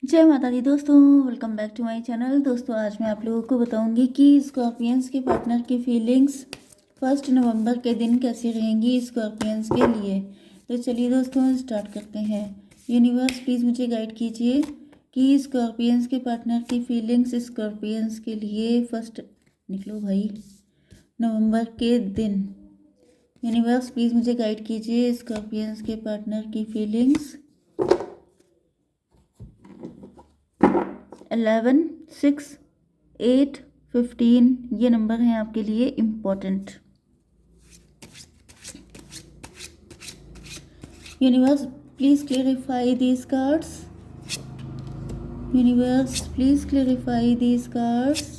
जय माता दी दोस्तों, welcome back to my channel. दोस्तों आज मैं आप लोगों को बताऊंगी कि स्कॉर्पियंस के पार्टनर की फीलिंग्स 1 नवंबर के दिन कैसी रहेंगी स्कॉर्पियंस के लिए। तो चलिए दोस्तों स्टार्ट करते हैं। यूनिवर्स प्लीज़ मुझे गाइड कीजिए कि स्कॉर्पियंस के पार्टनर की फीलिंग्स स्कॉर्पियंस के लिए फर्स्ट निकलो भाई नवंबर के दिन। यूनिवर्स प्लीज़ मुझे गाइड कीजिए स्कॉर्पियंस के पार्टनर की फीलिंग्स 11, 6, 8, 15 ये नंबर हैं आपके लिए important. Universe please clarify these cards. Universe please clarify these cards.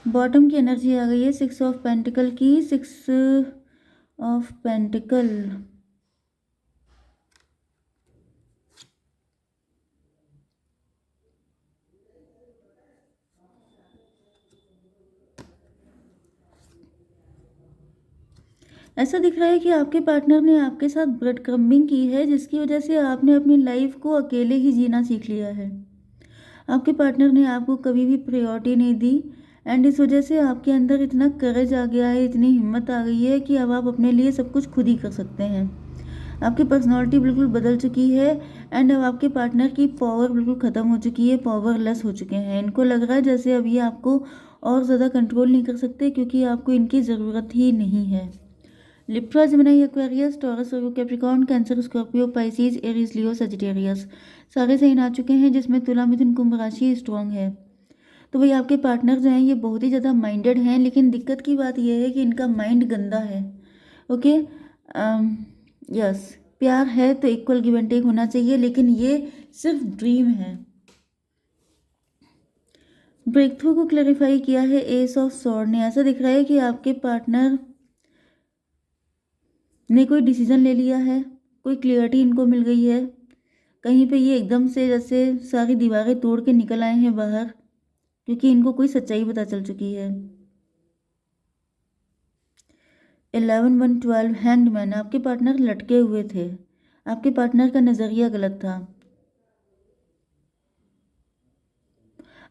Bottom की एनर्जी आ गई है 6 ऑफ पेंटिकल की। 6 ऑफ पेंटिकल ऐसा दिख रहा है कि आपके पार्टनर ने आपके साथ ब्रेड क्रम्बिंग की है, जिसकी वजह से आपने अपनी लाइफ को अकेले ही जीना सीख लिया है। आपके पार्टनर ने आपको कभी भी प्रायोरिटी नहीं दी एंड इस वजह से आपके अंदर इतना करेज आ गया है, इतनी हिम्मत आ गई है कि अब आप अपने लिए सब कुछ खुद ही कर सकते हैं। आपकी पर्सनालिटी बिल्कुल बदल चुकी है एंड अब आपके पार्टनर की पावर बिल्कुल ख़त्म हो चुकी है, पावरलेस हो चुके हैं। इनको लग रहा है जैसे अब ये आपको और ज़्यादा कंट्रोल नहीं कर सकते, क्योंकि आपको इनकी ज़रूरत ही नहीं है। Libra, Gemini, Aquarius, Taurus, Capricorn, Cancer, Scorpio, Pisces, Aries, Leo, Sagittarius सारे साइन आ चुके हैं, जिसमें तुला, मिथुन, कुंभ राशि स्ट्रॉन्ग है। तो भाई आपके पार्टनर जो हैं ये बहुत ही ज़्यादा माइंडेड हैं, लेकिन दिक्कत की बात यह है कि इनका माइंड गंदा है। ओके, यस, प्यार है तो इक्वल गिव एंड टेक होना चाहिए, लेकिन ये सिर्फ ड्रीम है। ब्रेक थ्रू को क्लैरिफाई किया है एस ऑफ सॉर्ड ने। ऐसा दिख रहा है कि आपके पार्टनर ने कोई डिसीजन ले लिया है, कोई क्लियरिटी इनको मिल गई है। कहीं पे ये एकदम से जैसे सारी दीवारें तोड़ के निकल आए हैं बाहर, क्योंकि इनको कोई सच्चाई पता चल चुकी है। 11, 1, 12 हैंग्ड मैन। आपके पार्टनर लटके हुए थे, आपके पार्टनर का नज़रिया गलत था।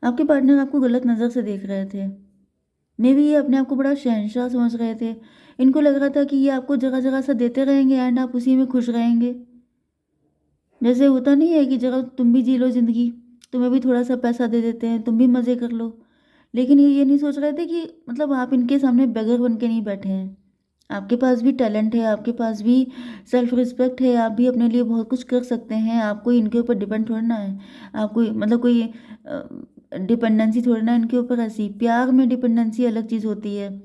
आपके पार्टनर आपको गलत नज़र से देख रहे थे। मे भी ये अपने आप को बड़ा शहंशाह समझ रहे थे। इनको लग रहा था कि ये आपको जगह जगह सा देते रहेंगे एंड आप उसी में खुश रहेंगे। जैसे होता नहीं है कि जगह तुम भी जी लो ज़िंदगी, तुम्हें भी थोड़ा सा पैसा दे देते हैं, तुम भी मज़े कर लो। लेकिन ये नहीं सोच रहे थे कि मतलब आप इनके सामने बेगर बन के नहीं बैठे हैं। आपके पास भी टैलेंट है, आपके पास भी सेल्फ रिस्पेक्ट है, आप भी अपने लिए बहुत कुछ कर सकते हैं। आपको इनके ऊपर डिपेंड थोड़ा ना है। आपको मतलब कोई डिपेंडेंसी थोड़ी ना इनके ऊपर। ऐसी प्यार में डिपेंडेंसी अलग चीज़ होती है।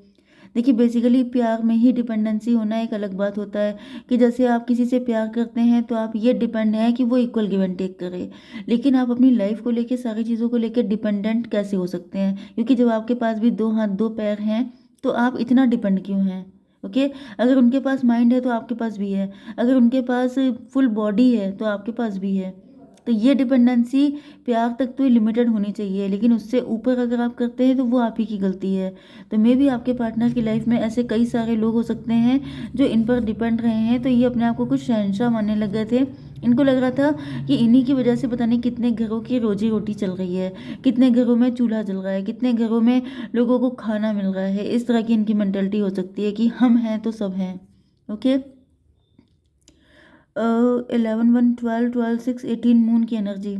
देखिए बेसिकली प्यार में ही डिपेंडेंसी होना एक अलग बात होता है, कि जैसे आप किसी से प्यार करते हैं तो आप ये डिपेंड हैं कि वो इक्वल गिव एंड टेक करे। लेकिन आप अपनी लाइफ को लेके, सारी चीज़ों को लेके डिपेंडेंट कैसे हो सकते हैं? क्योंकि जब आपके पास भी 2 हाथ 2 पैर हैं तो आप इतना डिपेंड क्यों हैं? ओके, अगर उनके पास माइंड है तो आपके पास भी है, अगर उनके पास फुल बॉडी है तो आपके पास भी है। तो ये डिपेंडेंसी प्यार तक तो लिमिटेड होनी चाहिए, लेकिन उससे ऊपर अगर आप करते हैं तो वो आप ही की गलती है। तो मे भी आपके पार्टनर की लाइफ में ऐसे कई सारे लोग हो सकते हैं जो इन पर डिपेंड रहे हैं। तो ये अपने आप को कुछ शहंशाह मानने लग गए थे। इनको लग रहा था कि इन्हीं की वजह से पता नहीं कितने घरों की रोजी रोटी चल रही है, कितने घरों में चूल्हा जल रहा है, कितने घरों में लोगों को खाना मिल रहा है। इस तरह की इनकी मेंटेलिटी हो सकती है कि हम हैं तो सब हैं। ओके, 11, 1, 12, 12, 6, 18 मून की एनर्जी।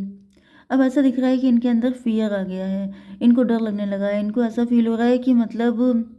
अब ऐसा दिख रहा है कि इनके अंदर फियर आ गया है, इनको डर लगने लगा है। इनको ऐसा फील हो रहा है कि मतलब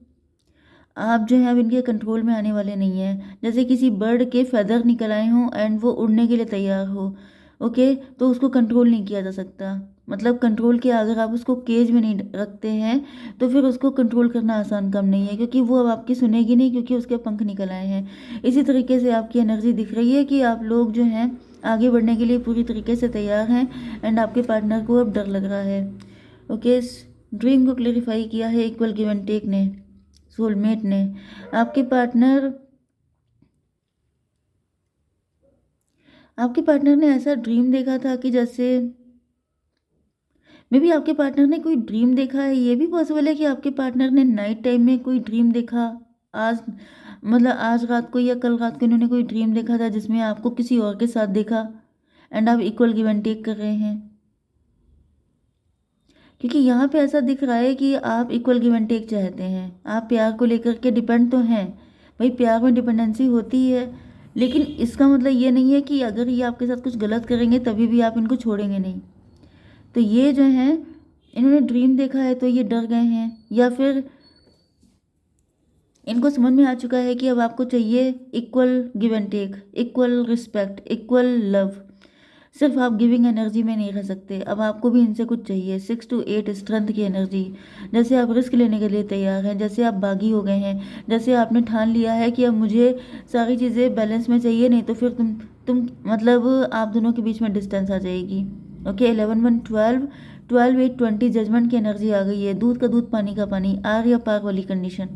आप जो है अब इनके कंट्रोल में आने वाले नहीं हैं। जैसे किसी बर्ड के फेदर निकल आए हों एंड वो उड़ने के लिए तैयार हो। ओके, तो उसको कंट्रोल नहीं किया जा सकता। मतलब कंट्रोल किया, अगर आप उसको केज में नहीं रखते हैं तो फिर उसको कंट्रोल करना आसान काम नहीं है, क्योंकि वो अब आपकी सुनेगी नहीं, क्योंकि उसके पंख निकल आए हैं। इसी तरीके से आपकी एनर्जी दिख रही है कि आप लोग जो हैं आगे बढ़ने के लिए पूरी तरीके से तैयार हैं एंड आपके पार्टनर को अब डर लग रहा है। ओके, ड्रीम को क्लेरिफाई किया है इक्वल गिव एंड टेक ने, सोलमेट ने। आपके पार्टनर आपके पार्टनर ने ऐसा ड्रीम देखा था कि जैसे मे बी आपके पार्टनर ने कोई ड्रीम देखा है। ये भी पॉसिबल है कि आपके पार्टनर ने नाइट टाइम में कोई ड्रीम देखा आज मतलब आज रात को या कल रात को इन्होंने कोई ड्रीम देखा था जिसमें आपको किसी और के साथ देखा एंड आप इक्वल गिव एंड टेक कर रहे हैं, क्योंकि यहाँ पे ऐसा दिख रहा है कि आप इक्वल गिव एंड टेक चाहते हैं। आप प्यार को लेकर के डिपेंड तो हैं, भाई प्यार में डिपेंडेंसी होती ही है, लेकिन इसका मतलब ये नहीं है कि अगर ये आपके साथ कुछ गलत करेंगे तभी भी आप इनको छोड़ेंगे नहीं। तो ये जो है इन्होंने ड्रीम देखा है तो ये डर गए हैं, या फिर इनको समझ में आ चुका है कि अब आपको चाहिए equal give and take, equal respect, equal love. सिर्फ आप गिविंग एनर्जी में नहीं रह सकते, अब आपको भी इनसे कुछ चाहिए। 6 to 8 स्ट्रेंथ की एनर्जी, जैसे आप रिस्क लेने के लिए तैयार हैं, जैसे आप बागी हो गए हैं, जैसे आपने ठान लिया है कि अब मुझे सारी चीज़ें बैलेंस में चाहिए, नहीं तो फिर तुम मतलब आप दोनों के बीच में डिस्टेंस आ जाएगी। ओके 11 1 12 12 8 20 जजमेंट की एनर्जी आ गई है। दूध का दूध पानी का पानी, आर या पार वाली कंडीशन,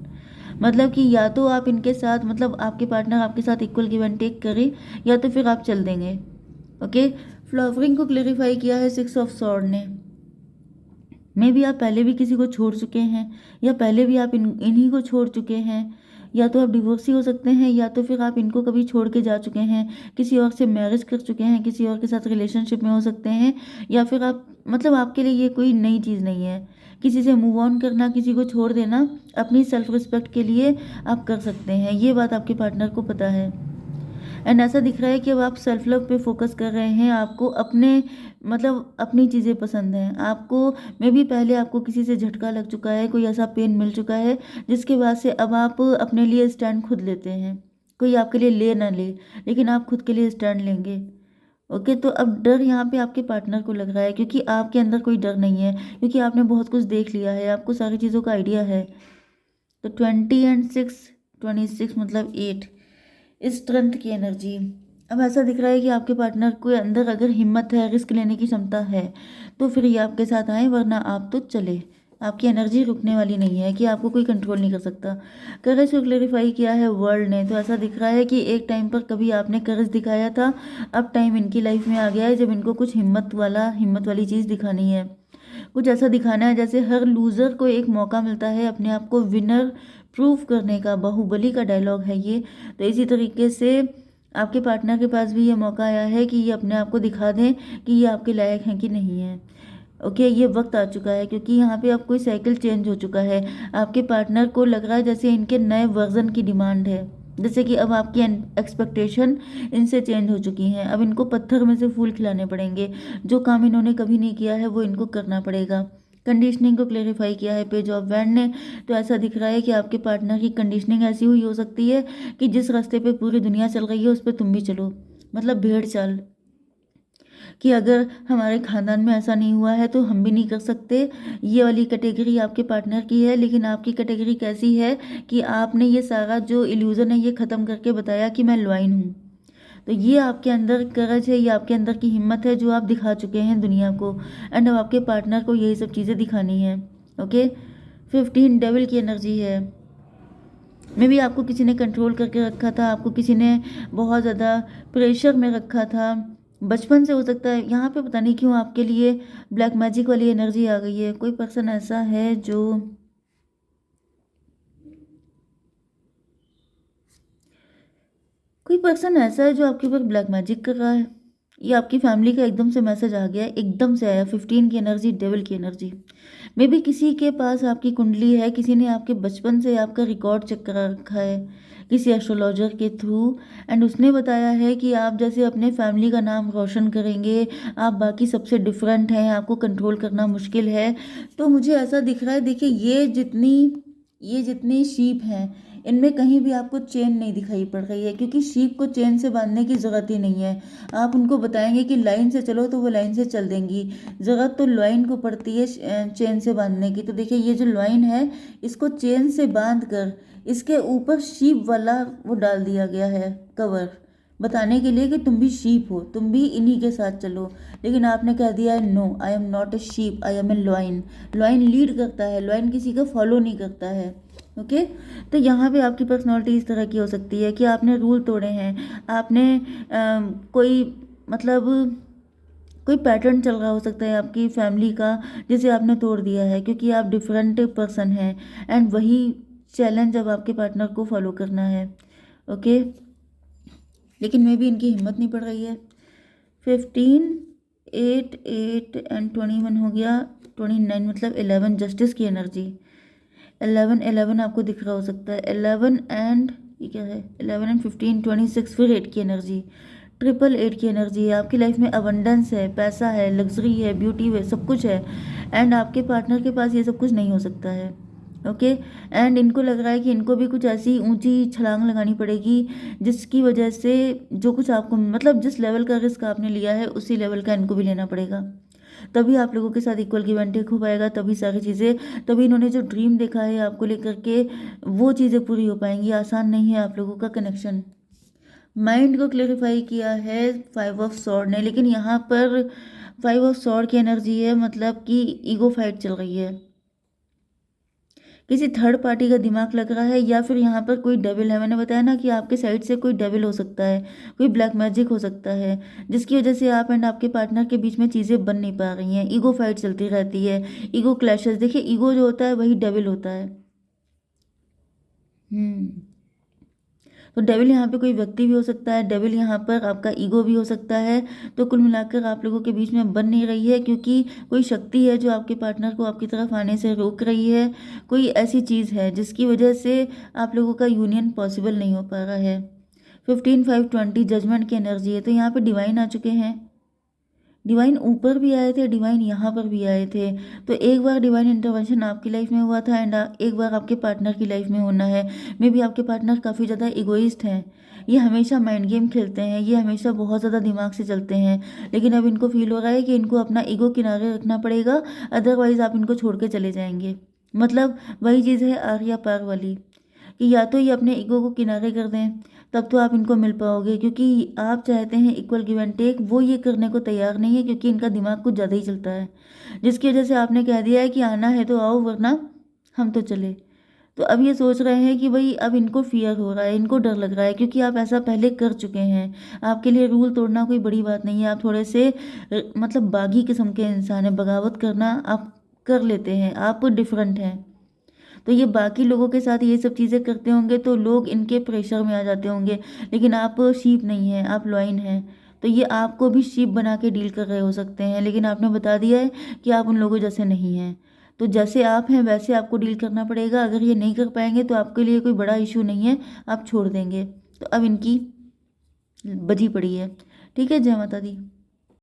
मतलब कि या तो आप इनके साथ मतलब आपके पार्टनर आपके साथ इक्वल गिव एंड टेक करें या तो फिर आप चल देंगे। ओके फ्लावरिंग को क्लेरिफाई किया है 6 ऑफ सॉर्ड ने। मे भी आप पहले भी किसी को छोड़ चुके हैं, या पहले भी आप इन्हीं को छोड़ चुके हैं, या तो आप डिवोर्सी हो सकते हैं, या तो फिर आप इनको कभी छोड़ के जा चुके हैं, किसी और से मैरिज कर चुके हैं, किसी और के साथ रिलेशनशिप में हो सकते हैं, या फिर आप मतलब आपके लिए ये कोई नई चीज़ नहीं है। किसी से मूव ऑन करना, किसी को छोड़ देना अपनी सेल्फ रिस्पेक्ट के लिए आप कर सकते हैं, ये बात आपके पार्टनर को पता है। एंड ऐसा दिख रहा है कि अब आप सेल्फ लव पे फोकस कर रहे हैं, आपको अपने मतलब अपनी चीज़ें पसंद हैं आपको। मे भी पहले आपको किसी से झटका लग चुका है, कोई ऐसा पेन मिल चुका है जिसके बाद से अब आप अपने लिए स्टैंड खुद लेते हैं। कोई आपके लिए ले ना ले, लेकिन आप खुद के लिए स्टैंड लेंगे। ओके तो अब डर यहाँ पे आपके पार्टनर को लग रहा है, क्योंकि आपके अंदर कोई डर नहीं है, क्योंकि आपने बहुत कुछ देख लिया है, आपको सारी चीज़ों का आइडिया है। तो 20 एंड 6 26 मतलब 8 इस स्ट्रेंथ की एनर्जी। अब ऐसा दिख रहा है कि आपके पार्टनर के अंदर अगर हिम्मत है, रिस्क लेने की क्षमता है, तो फिर ये आपके साथ आए, वरना आप तो चले। आपकी एनर्जी रुकने वाली नहीं है कि आपको कोई कंट्रोल नहीं कर सकता। करेज को क्लेरिफाई किया है वर्ल्ड ने, तो ऐसा दिख रहा है कि एक टाइम पर कभी आपने करेज दिखाया था, अब टाइम इनकी लाइफ में आ गया है जब इनको कुछ हिम्मत वाली चीज़ दिखानी है। कुछ ऐसा दिखाना है जैसे हर लूज़र को एक मौका मिलता है अपने आप को विनर प्रूव करने का, बाहुबली का डायलॉग है ये। तो इसी तरीके से आपके पार्टनर के पास भी ये मौका आया है कि ये अपने आप को दिखा दें कि ये आपके लायक हैं कि नहीं है। ओके ये वक्त आ चुका है, क्योंकि यहाँ पे अब कोई साइकिल चेंज हो चुका है। आपके पार्टनर को लग रहा है जैसे इनके नए वर्जन की डिमांड है, जैसे कि अब आपकी एक्सपेक्टेशन इनसे चेंज हो चुकी हैं। अब इनको पत्थर में से फूल खिलाने पड़ेंगे, जो काम इन्होंने कभी नहीं किया है वो इनको करना पड़ेगा। कंडीशनिंग को क्लेरिफाई किया है पेज ऑफ वैंड ने, तो ऐसा दिख रहा है कि आपके पार्टनर की कंडीशनिंग ऐसी हुई हो सकती है कि जिस रास्ते पे पूरी दुनिया चल रही है उस पर तुम भी चलो, मतलब भेड़ चाल, कि अगर हमारे खानदान में ऐसा नहीं हुआ है तो हम भी नहीं कर सकते। ये वाली कैटेगरी आपके पार्टनर की है, लेकिन आपकी कैटेगरी कैसी है कि आपने ये सारा जो इल्यूज़न है ये ख़त्म करके बताया कि मैं लॉइन हूँ। तो ये आपके अंदर करज है, ये आपके अंदर की हिम्मत है जो आप दिखा चुके हैं दुनिया को, एंड अब आपके पार्टनर को यही सब चीज़ें दिखानी है। ओके 15 डेविल की एनर्जी है। मे भी आपको किसी ने कंट्रोल करके रखा था, आपको किसी ने बहुत ज़्यादा प्रेशर में रखा था, बचपन से हो सकता है। यहाँ पे पता नहीं क्यों आपके लिए ब्लैक मैजिक वाली एनर्जी आ गई है। कोई पर्सन ऐसा है जो आपके ऊपर ब्लैक मैजिक कर रहा है। ये आपकी फैमिली का एकदम से मैसेज आ गया है, एकदम से आया। 15 की एनर्जी, डेविल की एनर्जी। मे बी किसी के पास आपकी कुंडली है, किसी ने आपके बचपन से आपका रिकॉर्ड चेक करा रखा है किसी एस्ट्रोलॉजर के थ्रू, एंड उसने बताया है कि आप जैसे अपने फैमिली का नाम रोशन करेंगे, आप बाकी सबसे डिफरेंट हैं, आपको कंट्रोल करना मुश्किल है। तो मुझे ऐसा दिख रहा है, देखिए ये जितनी शीप हैं इनमें कहीं भी आपको चेन नहीं दिखाई पड़ रही है, क्योंकि शीप को चेन से बांधने की ज़रूरत ही नहीं है। आप उनको बताएंगे कि लाइन से चलो तो वो लाइन से चल देंगी। ज़रूरत तो लॉइन को पड़ती है चेन से बांधने की। तो देखिए ये जो लॉइन है इसको चेन से बांध कर इसके ऊपर शीप वाला वो डाल दिया गया है कवर, बताने के लिए कि तुम भी शीप हो, तुम भी इन्हीं के साथ चलो। लेकिन आपने कह दिया है no, I am not a sheep, I am a lion. Lion lead करता है, लॉइन किसी का फॉलो नहीं करता है। ओके तो यहाँ पे आपकी पर्सनालिटी इस तरह की हो सकती है कि आपने रूल तोड़े हैं, आपने कोई मतलब कोई पैटर्न चल रहा हो सकता है आपकी फैमिली का, जिसे आपने तोड़ दिया है, क्योंकि आप डिफरेंट पर्सन हैं। एंड वही चैलेंज अब आपके पार्टनर को फॉलो करना है। ओके, लेकिन मे भी इनकी हिम्मत नहीं पड़ रही है। 15, 8, 8 एंड 21 हो गया, 29 मतलब 11 जस्टिस की एनर्जी। 11, 11 आपको दिख रहा हो सकता है। 11 एंड ये क्या है, 11 एंड 15, 26 फिर 8 की एनर्जी, ट्रिपल 8 की एनर्जी है। आपकी लाइफ में अबंडेंस है, पैसा है, लग्जरी है, ब्यूटी है, सब कुछ है। एंड आपके पार्टनर के पास ये सब कुछ नहीं हो सकता है। ओके, एंड इनको लग रहा है कि इनको भी कुछ ऐसी ऊंची छलांग लगानी पड़ेगी जिसकी वजह से जो कुछ आपको मतलब जिस लेवल का रिस्क आपने लिया है उसी लेवल का इनको भी लेना पड़ेगा। तभी आप लोगों के साथ इक्वल गिव एंड टेक हो पाएगा, तभी सारी चीज़ें, तभी इन्होंने जो ड्रीम देखा है आपको लेकर के वो चीज़ें पूरी हो पाएंगी। आसान नहीं है आप लोगों का कनेक्शन। माइंड को क्लेरिफाई किया है 5 ऑफ सॉर्ड ने, लेकिन यहाँ पर 5 ऑफ सॉर्ड की एनर्जी है, मतलब कि ईगो फाइट चल रही है। किसी थर्ड पार्टी का दिमाग लग रहा है, या फिर यहाँ पर कोई डेविल है। मैंने बताया ना कि आपके साइड से कोई डेविल हो सकता है, कोई ब्लैक मैजिक हो सकता है, जिसकी वजह से आप एंड आपके पार्टनर के बीच में चीज़ें बन नहीं पा रही हैं। ईगो फाइट चलती रहती है, ईगो क्लैशेस। देखिए, ईगो जो होता है वही डेविल होता है। हम्म तो डेविल यहाँ पे कोई व्यक्ति भी हो सकता है, डेविल यहाँ पर आपका ईगो भी हो सकता है। तो कुल मिलाकर आप लोगों के बीच में बन नहीं रही है, क्योंकि कोई शक्ति है जो आपके पार्टनर को आपकी तरफ आने से रोक रही है। कोई ऐसी चीज़ है जिसकी वजह से आप लोगों का यूनियन पॉसिबल नहीं हो पा रहा है। 15, 5, 20 जजमेंट की एनर्जी है, तो यहाँ पे डिवाइन आ चुके हैं। डिवाइन ऊपर भी आए थे, डिवाइन यहाँ पर भी आए थे। तो एक बार डिवाइन इंटरवेंशन आपकी लाइफ में हुआ था, एंड एक बार आपके पार्टनर की लाइफ में होना है। मे बी आपके पार्टनर काफ़ी ज़्यादा इगोइस्ट हैं, ये हमेशा माइंड गेम खेलते हैं, ये हमेशा बहुत ज़्यादा दिमाग से चलते हैं। लेकिन अब इनको फील हो रहा है कि इनको अपना ईगो किनारे रखना पड़ेगा, अदरवाइज आप इनको छोड़ के चले जाएंगे। मतलब वही चीज़ है आर या पार वाली, कि या तो ये अपने ईगो को किनारे कर दें, तब तो आप इनको मिल पाओगे, क्योंकि आप चाहते हैं इक्वल गिव एंड टेक, वो ये करने को तैयार नहीं है, क्योंकि इनका दिमाग कुछ ज़्यादा ही चलता है। जिसकी वजह से आपने कह दिया है कि आना है तो आओ, वरना हम तो चले। तो अब ये सोच रहे हैं कि भाई अब इनको फियर हो रहा है, इनको डर लग रहा है, क्योंकि आप ऐसा पहले कर चुके हैं। आपके लिए रूल तोड़ना कोई बड़ी बात नहीं है। आप थोड़े से मतलब बागी किस्म के इंसान हैं, बगावत करना आप कर लेते हैं, आप डिफरेंट हैं। तो ये बाकी लोगों के साथ ये सब चीज़ें करते होंगे तो लोग इनके प्रेशर में आ जाते होंगे, लेकिन आप शीप नहीं हैं, आप लॉइन हैं। तो ये आपको भी शीप बना के डील कर रहे हो सकते हैं, लेकिन आपने बता दिया है कि आप उन लोगों जैसे नहीं हैं। तो जैसे आप हैं वैसे आपको डील करना पड़ेगा। अगर ये नहीं कर पाएंगे तो आपके लिए कोई बड़ा इशू नहीं है, आप छोड़ देंगे। तो अब इनकी बजी पड़ी है। ठीक है, जय माता दी।